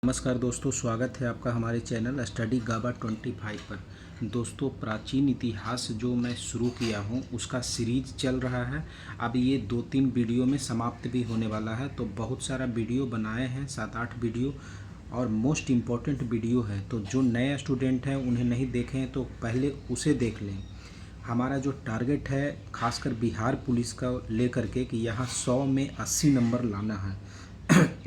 नमस्कार दोस्तों, स्वागत है आपका हमारे चैनल स्टडी गाबा 25 पर। दोस्तों, प्राचीन इतिहास जो मैं शुरू किया हूं उसका सीरीज चल रहा है। अब ये 2-3 वीडियो में समाप्त भी होने वाला है। तो बहुत सारा वीडियो बनाए हैं, 7-8 वीडियो, और मोस्ट इम्पॉर्टेंट वीडियो है। तो जो नए स्टूडेंट हैं उन्हें नहीं देखे हैं तो पहले उसे देख लें। हमारा जो टारगेट है खासकर बिहार पुलिस का लेकर के कि यहाँ 100 में 80 नंबर लाना है।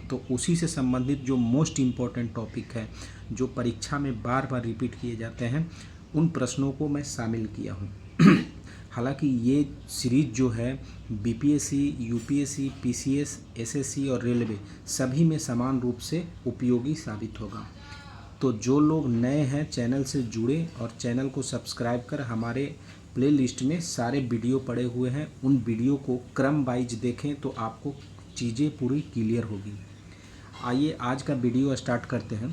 तो उसी से संबंधित जो मोस्ट इम्पॉर्टेंट टॉपिक है, जो परीक्षा में बार बार रिपीट किए जाते हैं, उन प्रश्नों को मैं शामिल किया हूँ। हालांकि ये सीरीज जो है बीपीएससी, यूपीएससी, पीसीएस, एसएससी और रेलवे सभी में समान रूप से उपयोगी साबित होगा। तो जो लोग नए हैं चैनल से जुड़े और चैनल को सब्सक्राइब कर हमारे प्लेलिस्ट में सारे वीडियो पड़े हुए हैं, उन वीडियो को क्रम वाइज देखें तो आपको चीज़ें पूरी क्लियर होगी। आइए आज का वीडियो स्टार्ट करते हैं।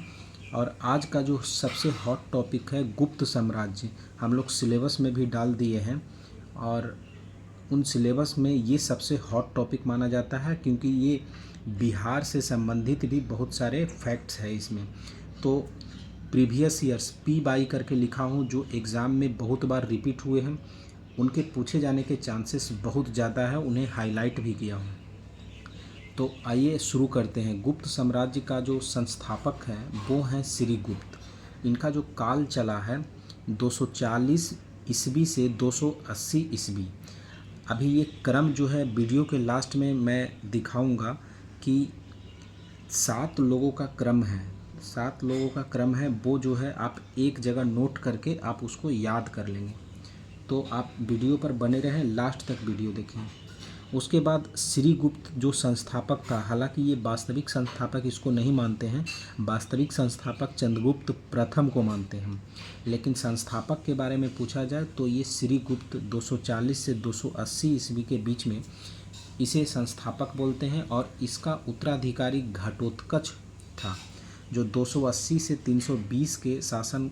और आज का जो सबसे हॉट टॉपिक है गुप्त साम्राज्य, हम लोग सिलेबस में भी डाल दिए हैं और उन सिलेबस में ये सबसे हॉट टॉपिक माना जाता है क्योंकि ये बिहार से संबंधित भी बहुत सारे फैक्ट्स हैं इसमें। तो प्रीवियस ईयर्स पी बाई करके लिखा हूँ, जो एग्ज़ाम में बहुत बार रिपीट हुए हैं, उनके पूछे जाने के चांसेस बहुत ज़्यादा है, उन्हें हाईलाइट भी किया हूँ। तो आइए शुरू करते हैं। गुप्त साम्राज्य का जो संस्थापक है वो हैं श्रीगुप्त। इनका जो काल चला है 240 ईस्वी से 280 ईस्वी। अभी ये क्रम जो है वीडियो के लास्ट में मैं दिखाऊंगा कि 7 लोगों का क्रम है। 7 लोगों का क्रम है, वो जो है आप एक जगह नोट करके आप उसको याद कर लेंगे। तो आप वीडियो पर बने रहें, लास्ट तक वीडियो देखें। उसके बाद श्रीगुप्त जो संस्थापक था, हालांकि ये वास्तविक संस्थापक इसको नहीं मानते हैं, वास्तविक संस्थापक चंद्रगुप्त प्रथम को मानते हैं। लेकिन संस्थापक के बारे में पूछा जाए तो ये श्रीगुप्त 240 से 280 ईस्वी के बीच में इसे संस्थापक बोलते हैं। और इसका उत्तराधिकारी घटोत्कच था जो 280 से 320 के शासन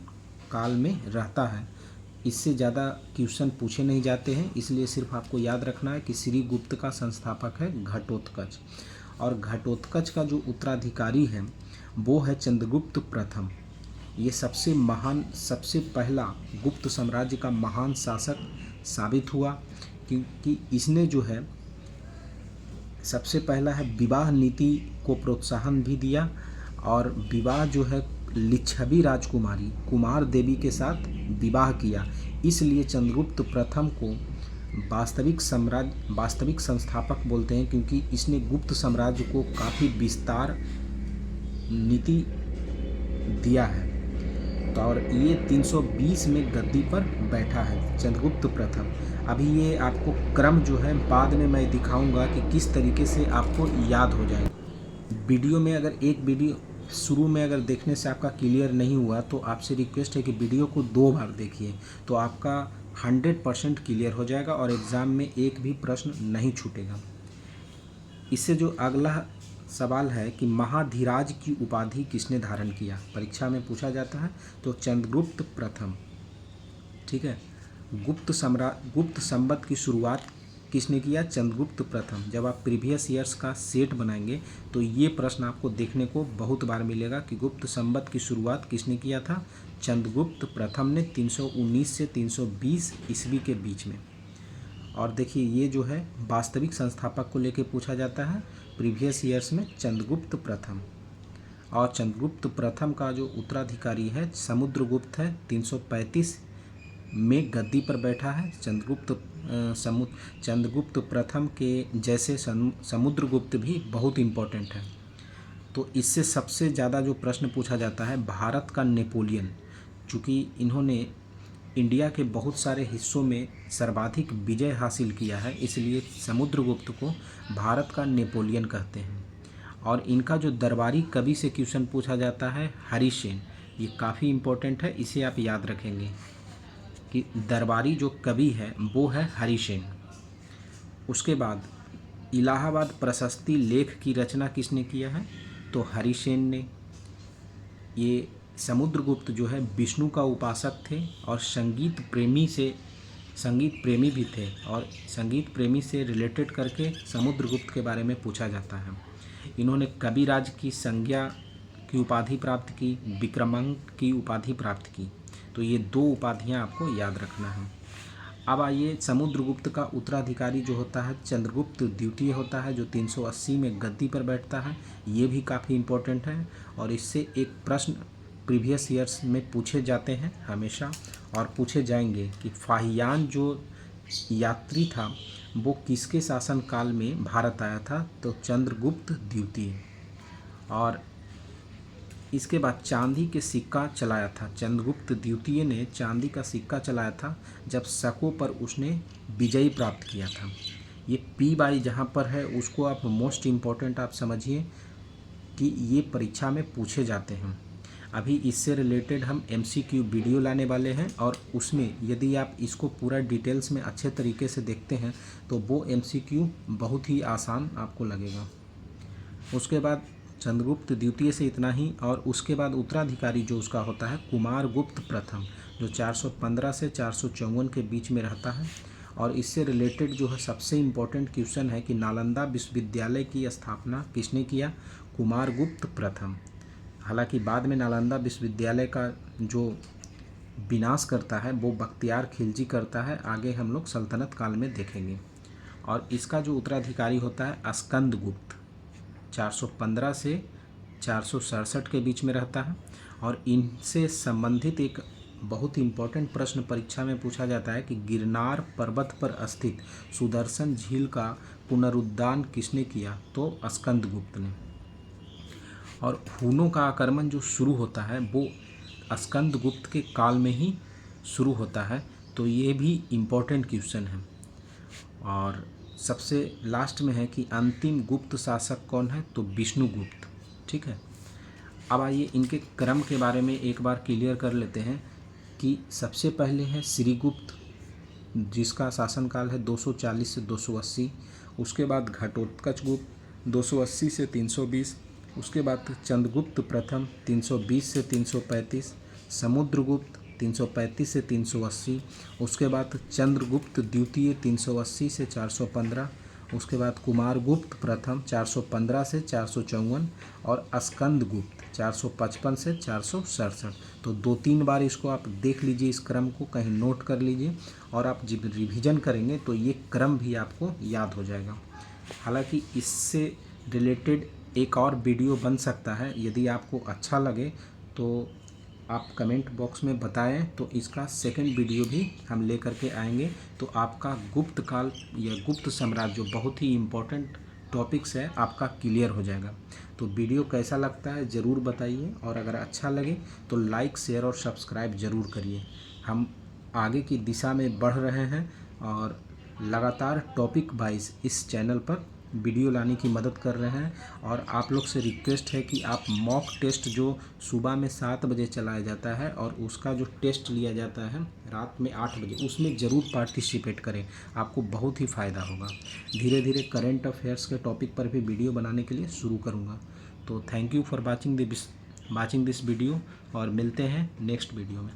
काल में रहता है। इससे ज़्यादा क्वेश्चन पूछे नहीं जाते हैं, इसलिए सिर्फ आपको याद रखना है कि श्रीगुप्त का संस्थापक है घटोत्कच। और घटोत्कच का जो उत्तराधिकारी है वो है चंद्रगुप्त प्रथम। ये सबसे महान, सबसे पहला गुप्त साम्राज्य का महान शासक साबित हुआ क्योंकि इसने जो है सबसे पहला है विवाह नीति को प्रोत्साहन भी दिया। और विवाह जो है लिच्छवी राजकुमारी कुमार देवी के साथ विवाह किया। इसलिए चंद्रगुप्त प्रथम को वास्तविक संस्थापक बोलते हैं क्योंकि इसने गुप्त साम्राज्य को काफ़ी विस्तार नीति दिया है। तो और ये 320 में गद्दी पर बैठा है चंद्रगुप्त प्रथम। अभी ये आपको क्रम जो है बाद में मैं दिखाऊंगा कि किस तरीके से आपको याद हो जाए। वीडियो में अगर एक वीडियो शुरू में अगर देखने से आपका क्लियर नहीं हुआ तो आपसे रिक्वेस्ट है कि वीडियो को 2 बार देखिए, तो आपका 100% क्लियर हो जाएगा और एग्ज़ाम में एक भी प्रश्न नहीं छूटेगा। इससे जो अगला सवाल है कि महाधीराज की उपाधि किसने धारण किया, परीक्षा में पूछा जाता है। तो चंद्रगुप्त प्रथम, ठीक है। गुप्त संवत की शुरुआत किसने किया, चंद्रगुप्त प्रथम। जब आप प्रीवियस ईयर्स का सेट बनाएंगे तो ये प्रश्न आपको देखने को बहुत बार मिलेगा कि गुप्त संवत की शुरुआत किसने किया था, चंद्रगुप्त प्रथम ने 319 से 320 ईस्वी के बीच में। और देखिए ये जो है वास्तविक संस्थापक को लेके पूछा जाता है प्रीवियस ईयर्स में, चंद्रगुप्त प्रथम। और चंद्रगुप्त प्रथम का जो उत्तराधिकारी है समुद्रगुप्त है, 335 में गद्दी पर बैठा है। चंद्रगुप्त प्रथम के जैसे समुद्रगुप्त भी बहुत इम्पोर्टेंट है। तो इससे सबसे ज़्यादा जो प्रश्न पूछा जाता है भारत का नेपोलियन, चूँकि इन्होंने इंडिया के बहुत सारे हिस्सों में सर्वाधिक विजय हासिल किया है, इसलिए समुद्रगुप्त को भारत का नेपोलियन कहते हैं। और इनका जो दरबारी कवि से क्वेश्चन पूछा जाता है हरिसेन, ये काफ़ी इम्पोर्टेंट है, इसे आप याद रखेंगे कि दरबारी जो कवि है वो है हरिसेन। उसके बाद इलाहाबाद प्रशस्ति लेख की रचना किसने किया है, तो हरिसेन ने। ये समुद्रगुप्त जो है विष्णु का उपासक थे और संगीत प्रेमी भी थे, और संगीत प्रेमी से रिलेटेड करके समुद्रगुप्त के बारे में पूछा जाता है। इन्होंने कविराज की संज्ञा की उपाधि प्राप्त की, विक्रमांक की उपाधि प्राप्त की। तो ये 2 उपाधियाँ आपको याद रखना है। अब आइए, समुद्रगुप्त का उत्तराधिकारी जो होता है चंद्रगुप्त द्वितीय होता है, जो 380 में गद्दी पर बैठता है। ये भी काफ़ी इम्पोर्टेंट है और इससे एक प्रश्न प्रीवियस ईयर्स में पूछे जाते हैं हमेशा, और पूछे जाएंगे कि फाहियान जो यात्री था वो किसके शासनकाल में भारत आया था, तो चंद्रगुप्त द्वितीय। और इसके बाद चांदी के सिक्का चलाया था, चंद्रगुप्त द्वितीय ने चांदी का सिक्का चलाया था जब शकों पर उसने विजय प्राप्त किया था। ये पी बाई जहाँ पर है उसको आप मोस्ट इम्पॉर्टेंट आप समझिए कि ये परीक्षा में पूछे जाते हैं। अभी इससे रिलेटेड हम MCQ वीडियो लाने वाले हैं और उसमें यदि आप इसको पूरा डिटेल्स में अच्छे तरीके से देखते हैं तो वो MCQ बहुत ही आसान आपको लगेगा। उसके बाद चंद्रगुप्त द्वितीय से इतना ही, और उसके बाद उत्तराधिकारी जो उसका होता है कुमारगुप्त प्रथम, जो 415 से 454 के बीच में रहता है। और इससे रिलेटेड जो है सबसे इम्पोर्टेंट क्वेश्चन है कि नालंदा विश्वविद्यालय की स्थापना किसने किया, कुमारगुप्त प्रथम। हालांकि बाद में नालंदा विश्वविद्यालय का जो विनाश करता है वो बख्तियार खिलजी करता है, आगे हम लोग सल्तनत काल में देखेंगे। और इसका जो उत्तराधिकारी होता है स्कंदगुप्त, 415 से 467 के बीच में रहता है। और इनसे संबंधित एक बहुत इम्पोर्टेंट प्रश्न परीक्षा में पूछा जाता है कि गिरनार पर्वत पर स्थित सुदर्शन झील का पुनरुद्धार किसने किया, तो स्कंदगुप्त ने। और हूनों का आक्रमण जो शुरू होता है वो स्कंदगुप्त के काल में ही शुरू होता है, तो ये भी इम्पोर्टेंट क्वेश्चन है। और सबसे लास्ट में है कि अंतिम गुप्त शासक कौन है, तो विष्णुगुप्त। ठीक है, अब आइए इनके क्रम के बारे में एक बार क्लियर कर लेते हैं कि सबसे पहले है श्रीगुप्त जिसका शासनकाल है 240 से 280। उसके बाद घटोत्कच गुप्त 280 से 320। उसके बाद चंद्रगुप्त प्रथम 320 से 335। समुद्रगुप्त 335 से 380। उसके बाद चंद्रगुप्त द्वितीय 380 से 415। उसके बाद कुमारगुप्त प्रथम 415 से 454 और स्कंदगुप्त 455 से 467। तो 2-3 बार इसको आप देख लीजिए, इस क्रम को कहीं नोट कर लीजिए और आप जब रिवीजन करेंगे तो ये क्रम भी आपको याद हो जाएगा। हालांकि इससे रिलेटेड एक और वीडियो बन सकता है, यदि आपको अच्छा लगे तो आप कमेंट बॉक्स में बताएं, तो इसका सेकंड वीडियो भी हम लेकर के आएंगे। तो आपका गुप्त काल या गुप्त साम्राज्य जो बहुत ही इम्पोर्टेंट टॉपिक्स है आपका क्लियर हो जाएगा। तो वीडियो कैसा लगता है ज़रूर बताइए, और अगर अच्छा लगे तो लाइक शेयर और सब्सक्राइब ज़रूर करिए। हम आगे की दिशा में बढ़ रहे हैं और लगातार टॉपिक वाइज इस चैनल पर वीडियो लाने की मदद कर रहे हैं। और आप लोग से रिक्वेस्ट है कि आप मॉक टेस्ट जो सुबह में 7 बजे चलाया जाता है और उसका जो टेस्ट लिया जाता है रात में 8 बजे, उसमें ज़रूर पार्टिसिपेट करें, आपको बहुत ही फ़ायदा होगा। धीरे धीरे करंट अफेयर्स के टॉपिक पर भी वीडियो बनाने के लिए शुरू करूँगा। तो thank you for watching this video और मिलते हैं नेक्स्ट वीडियो में।